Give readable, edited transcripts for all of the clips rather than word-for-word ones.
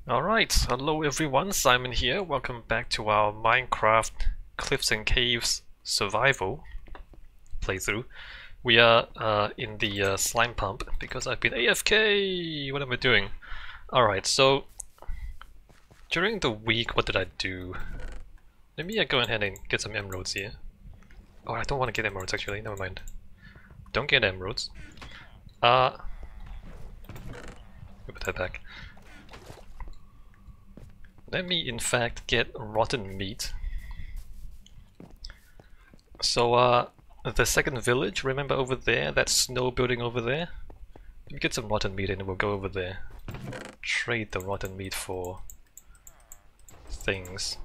Alright, hello everyone, Simon here. Welcome back to our Minecraft Cliffs and Caves survival playthrough. We are in the slime pump because I've been AFK! What am I doing? Alright, so during the week, what did I do? Let me go ahead and get some emeralds here. Oh, I don't want to get emeralds actually, never mind. Don't get emeralds. Put that back. Let me in fact get rotten meat. So the second village, remember over there, that snow building over there? Let me get some rotten meat and we'll go over there. Trade the rotten meat for things.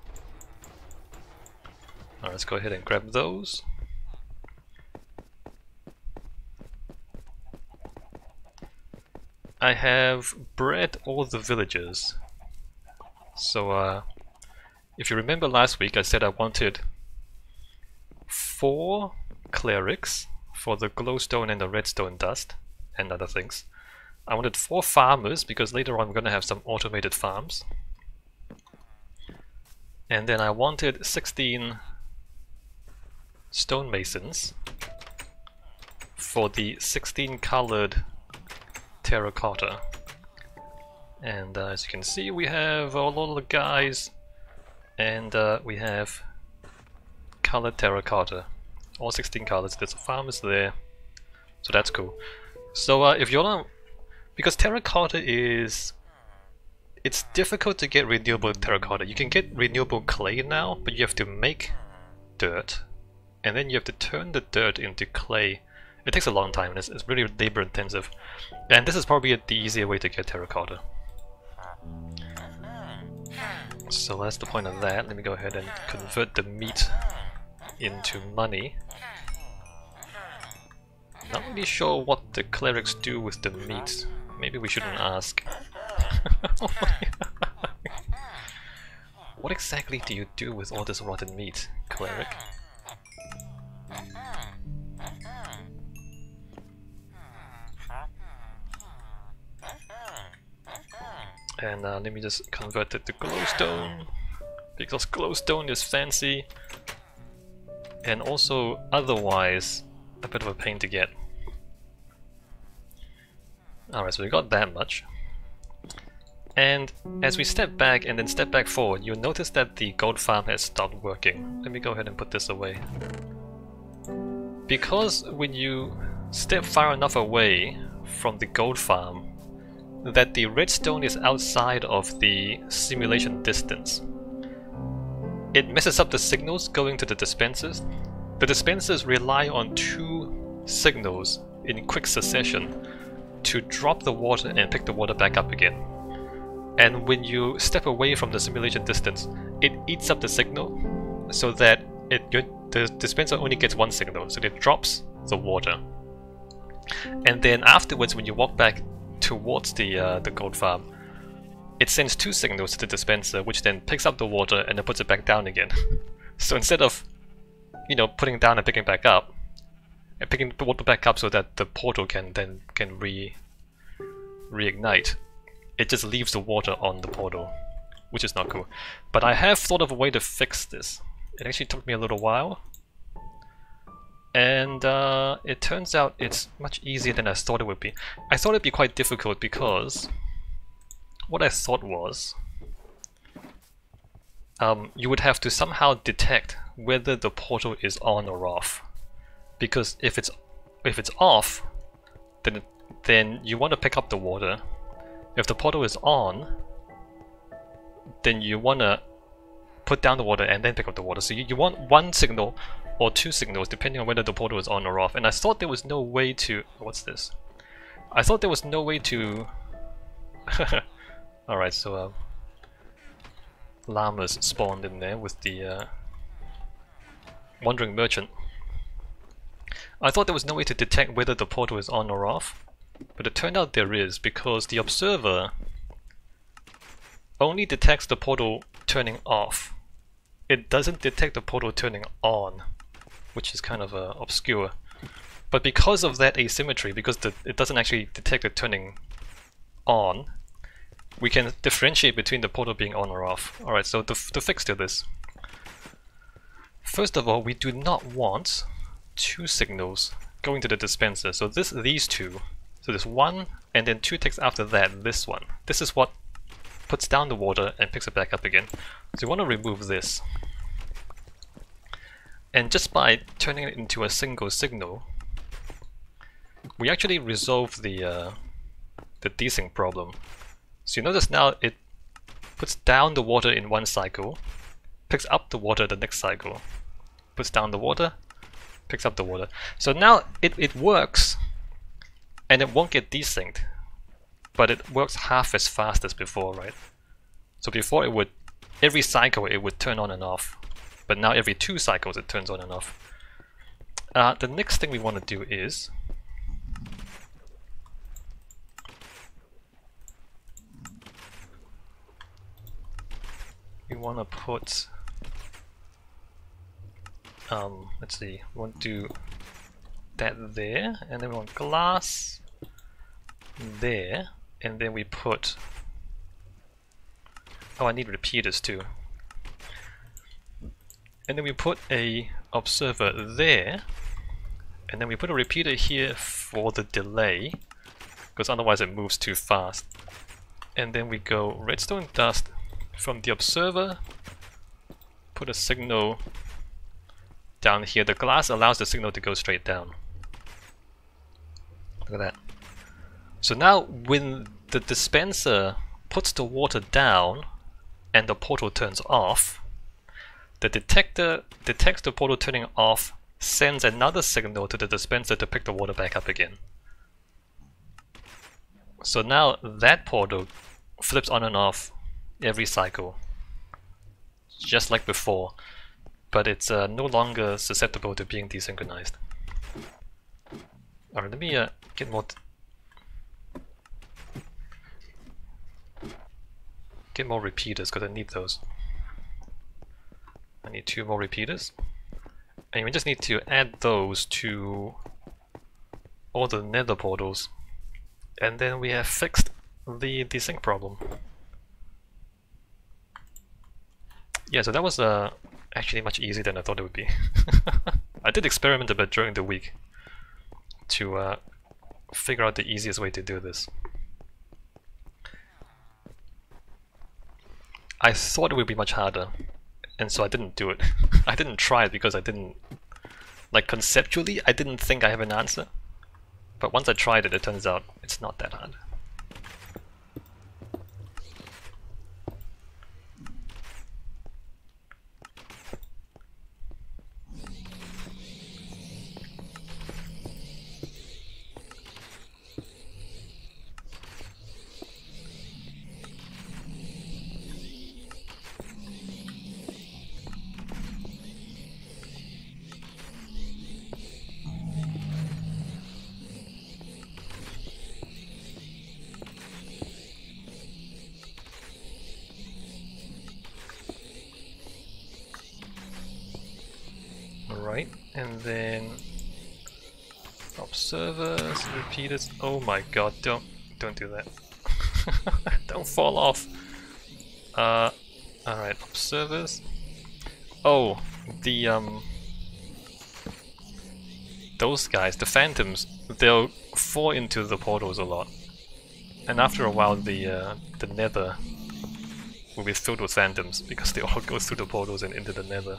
Alright, let's go ahead and grab those. I have bred all the villagers. So if you remember last week I said I wanted 4 clerics for the glowstone and the redstone dust and other things. I wanted 4 farmers because later on we're going to have some automated farms. And then I wanted 16 stonemasons for the 16 colored terracotta. And as you can see, we have a lot of the guys, and we have colored terracotta, all 16 colors. There's a farmers there, so that's cool. So if you're not, because terracotta is, it's difficult to get renewable terracotta. You can get renewable clay now, but you have to make dirt, and then you have to turn the dirt into clay. It takes a long time, and it's really labor intensive. And this is probably the easier way to get terracotta. So that's the point of that. Let me go ahead and convert the meat into money. Not really sure what the clerics do with the meat. Maybe we shouldn't ask. What exactly do you do with all this rotten meat, cleric? And let me just convert it to glowstone, because glowstone is fancy and also otherwise a bit of a pain to get. Alright, so we got that much. And as we step back and then step back forward, you'll notice that the gold farm has stopped working. Let me go ahead and put this away. Because when you step far enough away from the gold farm, that the redstone is outside of the simulation distance, it messes up the signals going to the dispensers. The dispensers rely on 2 signals in quick succession to drop the water and pick the water back up again. And when you step away from the simulation distance, it eats up the signal so that the dispenser only gets 1 signal, so it drops the water. And then afterwards, when you walk back towards the gold farm, it sends 2 signals to the dispenser, which then picks up the water and then puts it back down again. So instead of, you know, putting it down and picking it back up, and picking the water back up so that the portal can reignite, it just leaves the water on the portal, which is not cool. But I have thought of a way to fix this. It actually took me a little while. And it turns out it's much easier than I thought it would be. I thought it'd be quite difficult because what I thought was you would have to somehow detect whether the portal is on or off. Because if it's off, then you want to pick up the water. If the portal is on, then you want to put down the water and then pick up the water. So you want 1 signal or 2 signals depending on whether the portal is on or off. And I thought there was no way to... What's this? I thought there was no way to... Alright, so llamas spawned in there with the wandering merchant. I thought there was no way to detect whether the portal is on or off, but it turned out there is, because the observer only detects the portal turning off. It doesn't detect the portal turning on, which is kind of obscure. But because of that asymmetry, because it doesn't actually detect it turning on, we can differentiate between the portal being on or off. Alright, so to fix to this, first of all, we do not want two signals going to the dispenser. So these two, so there's one and then two ticks after that, this one. This is what puts down the water and picks it back up again. So we want to remove this. And just by turning it into a single signal, we actually resolve the desync problem. So you notice now it puts down the water in one cycle, picks up the water the next cycle, puts down the water, picks up the water. So now it works, and it won't get desynced, but it works half as fast as before, right? So before it would, every cycle it would turn on and off, but now every 2 cycles it turns on and off. The next thing we want to do is we want to put, let's see, we want to do that there, and then we want glass there, and then we put, oh, I need repeaters too. And then we put a observer there, and then we put a repeater here for the delay, because otherwise it moves too fast. And then we go redstone dust from the observer, put a signal down here. The glass allows the signal to go straight down. Look at that. So now when the dispenser puts the water down and the portal turns off, the detector detects the portal turning off, sends another signal to the dispenser to pick the water back up again. So now that portal flips on and off every cycle, just like before, but it's no longer susceptible to being desynchronized. Alright, let me get more repeaters, because I need those. I need 2 more repeaters, and we just need to add those to all the nether portals, and then we have fixed the desync problem. Yeah, so that was actually much easier than I thought it would be. I did experiment a bit during the week to figure out the easiest way to do this. I thought it would be much harder, and so I didn't do it. I didn't try it because I didn't, like, conceptually I didn't think I have an answer, but once I tried it, it turns out it's not that hard. Right, and then observers, repeaters. Oh my god, don't do that. Don't fall off. Alright, observers. Oh, the those guys, the phantoms, they'll fall into the portals a lot. And after a while the nether will be filled with phantoms because they all go through the portals and into the nether.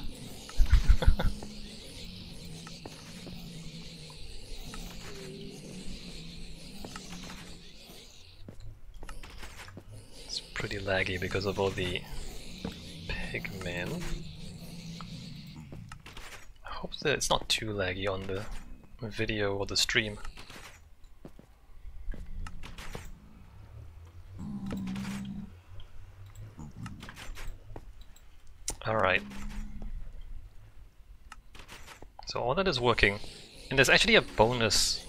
Pretty laggy because of all the pigmen. I hope that it's not too laggy on the video or the stream. Alright. So all that is working, and there's actually a bonus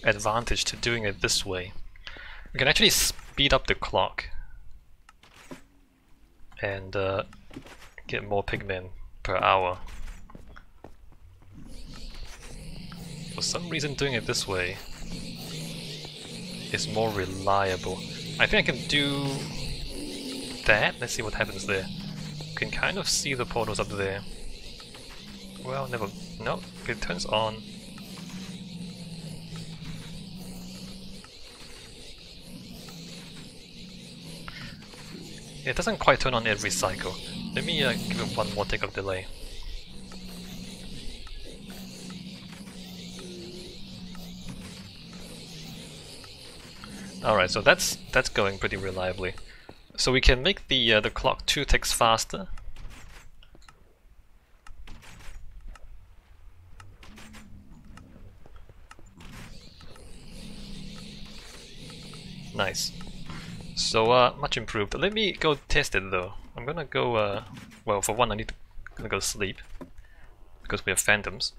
advantage to doing it this way. We can actually speed up the clock and get more pigmen per hour. For some reason doing it this way is more reliable. I think I can do that. Let's see what happens there. You can kind of see the portals up there. Well, never. No, it turns on. It doesn't quite turn on every cycle. Let me give it one more tick of delay. Alright, so that's going pretty reliably. So we can make the clock 2 ticks faster. Nice. So much improved. Let me go test it though. I'm gonna go. Well, for one, I need to go sleep because we have phantoms.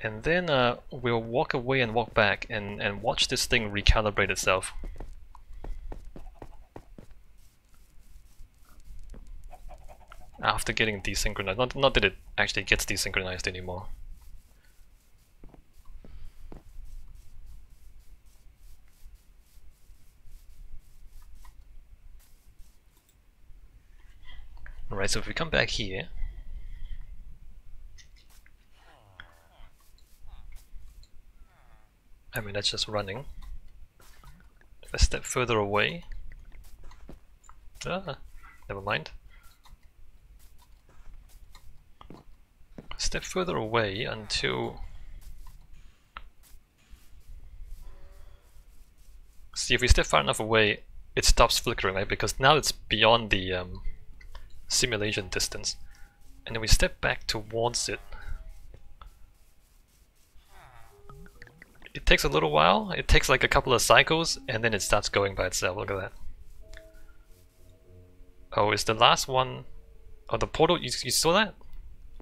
And then we'll walk away and walk back and watch this thing recalibrate itself. After getting desynchronized. Not that it actually gets desynchronized anymore. Alright, so if we come back here, I mean that's just running. If I step further away, never mind. Step further away until... See, if we step far enough away, it stops flickering, right? Because now it's beyond the simulation distance. And then we step back towards it. It takes a little while, it takes like a couple of cycles, and then it starts going by itself. Look at that. Oh, is the last one... Oh, the portal, you saw that?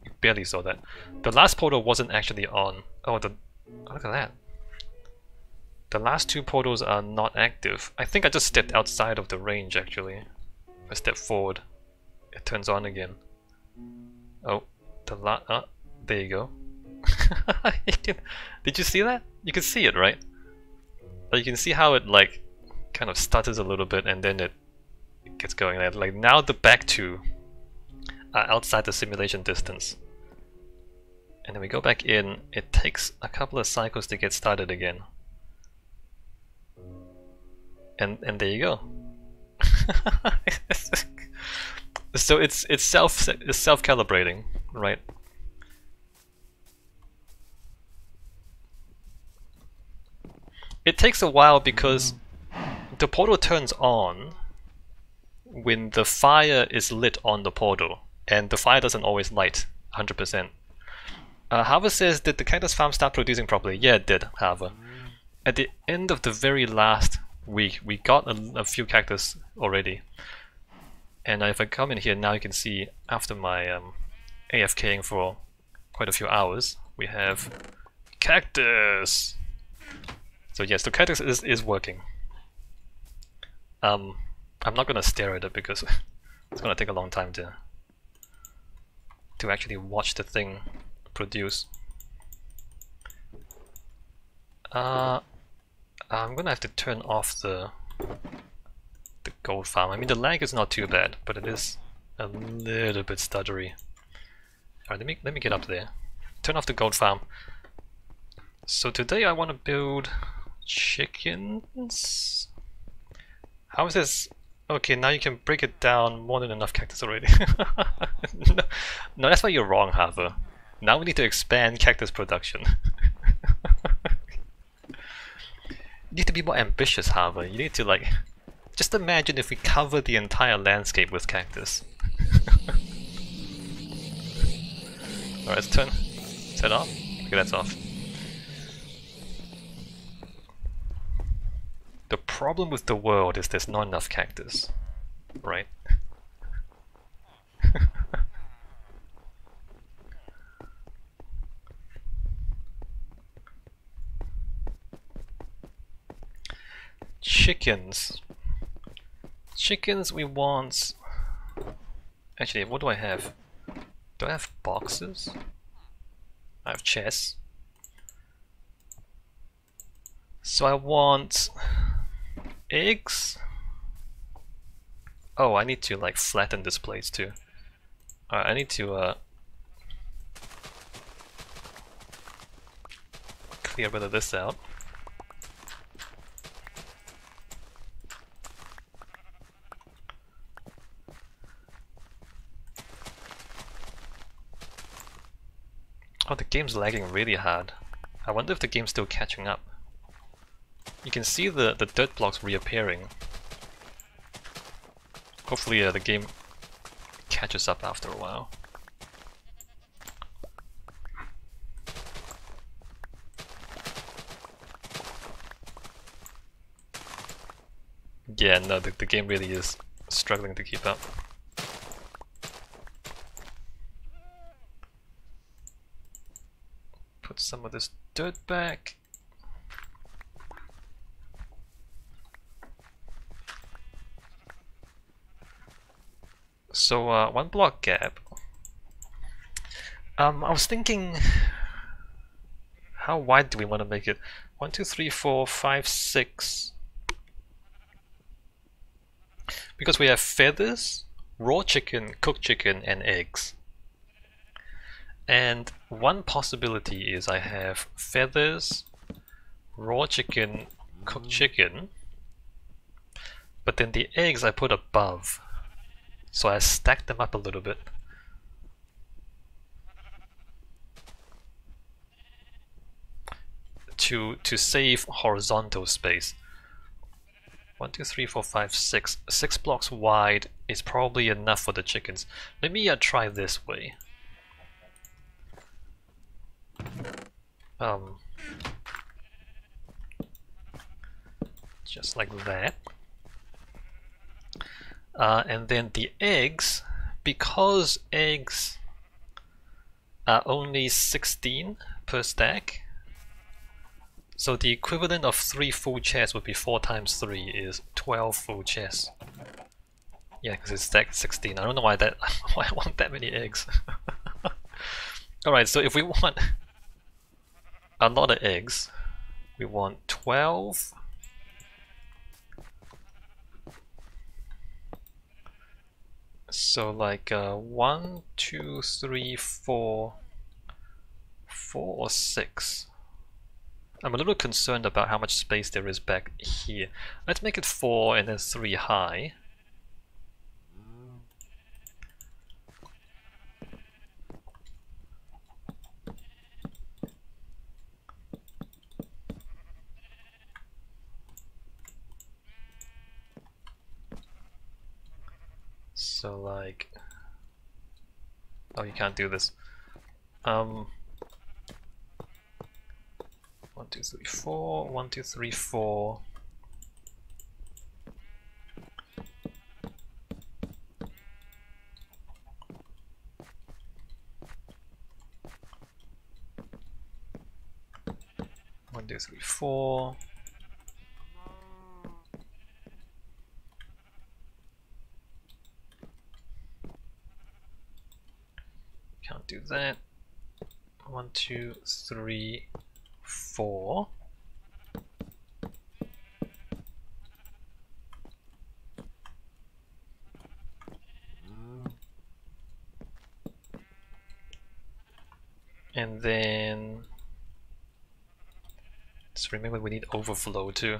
You barely saw that. The last portal wasn't actually on. Oh, look at that. The last 2 portals are not active. I think I just stepped outside of the range actually. If I step forward, it turns on again. Oh, there you go. Did you see that? You can see it, right? You can see how it like kind of stutters a little bit and then it gets going. Like now the back 2 are outside the simulation distance. And then we go back in, it takes a couple of cycles to get started again. And there you go. So it's self-calibrating, right? It takes a while because the portal turns on when the fire is lit on the portal, and the fire doesn't always light 100%. Harvard says, did the cactus farm start producing properly? Yeah, it did, Harvard. At the end of the very last week, we got a few cactus already. And if I come in here now, you can see after my AFKing for quite a few hours, we have cactus! So yes, the cactus is working. I'm not gonna stare at it because it's gonna take a long time to actually watch the thing produce. I'm gonna have to turn off the gold farm. I mean, the lag is not too bad, but it is a little bit stuttery. Alright, let me get up there. Turn off the gold farm. So today I want to build chickens. How is this? Okay, now you can break it down. More than enough cactus already. No, that's why you're wrong, Harvard. Now we need to expand cactus production. You need to be more ambitious, Harvard. You need to like... Just imagine if we cover the entire landscape with cactus. Alright, let's turn... Is that off? Okay, that's off. The problem with the world is there's not enough cactus, right? Chickens. Chickens we want... Actually, what do I have? Do I have boxes? I have chests. So I want eggs. Oh, I need to like flatten this place too. Alright, I need to clear a bit of this out. Oh, the game's lagging really hard. I wonder if the game's still catching up. You can see the dirt blocks reappearing. Hopefully the game catches up after a while. Yeah, no, the game really is struggling to keep up. Put some of this dirt back. So, one block gap. I was thinking, how wide do we want to make it? 1, 2, 3, 4, 5, 6. Because we have feathers, raw chicken, cooked chicken, and eggs. And one possibility is I have feathers, raw chicken, cooked chicken, but then the eggs I put above. So I stacked them up a little bit. To save horizontal space. 1, 2, 3, 4, 5, 6. 6 blocks wide is probably enough for the chickens. Let me try this way. Just like that. And then the eggs, because eggs are only 16 per stack, so the equivalent of 3 full chests would be 4 times 3 is 12 full chests. Yeah, because it's stacked 16. I don't know why why I want that many eggs. Alright, so if we want a lot of eggs, we want 12. So like 1, 2, 3, 4 or 6. I'm a little concerned about how much space there is back here. Let's make it 4 and then 3 high. So like, oh, you can't do this. 1, 2, 3, 4. 1, 2, 3, 4. One, two, three, 4. Can't do that. 1, 2, 3, 4. And then just remember we need overflow too.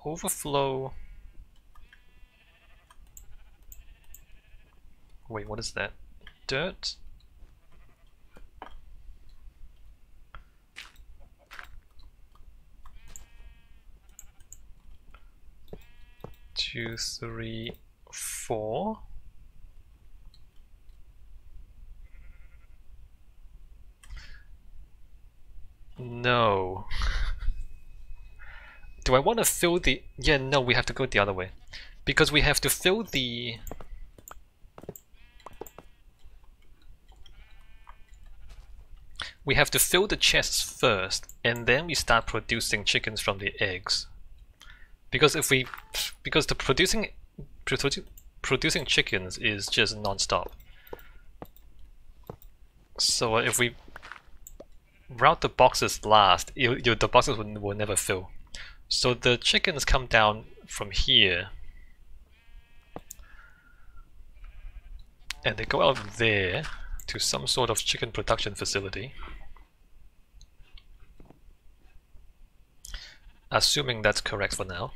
Overflow. Wait, what is that? Dirt? Two, 3, 4. No. Do I want to fill the... Yeah, no, we have to go the other way. Because we have to fill the... We have to fill the chests first, and then we start producing chickens from the eggs. Because if we... Because the producing chickens is just non-stop. So if we route the boxes last, the boxes will never fill. So the chickens come down from here and they go out there to some sort of chicken production facility. Assuming that's correct for now.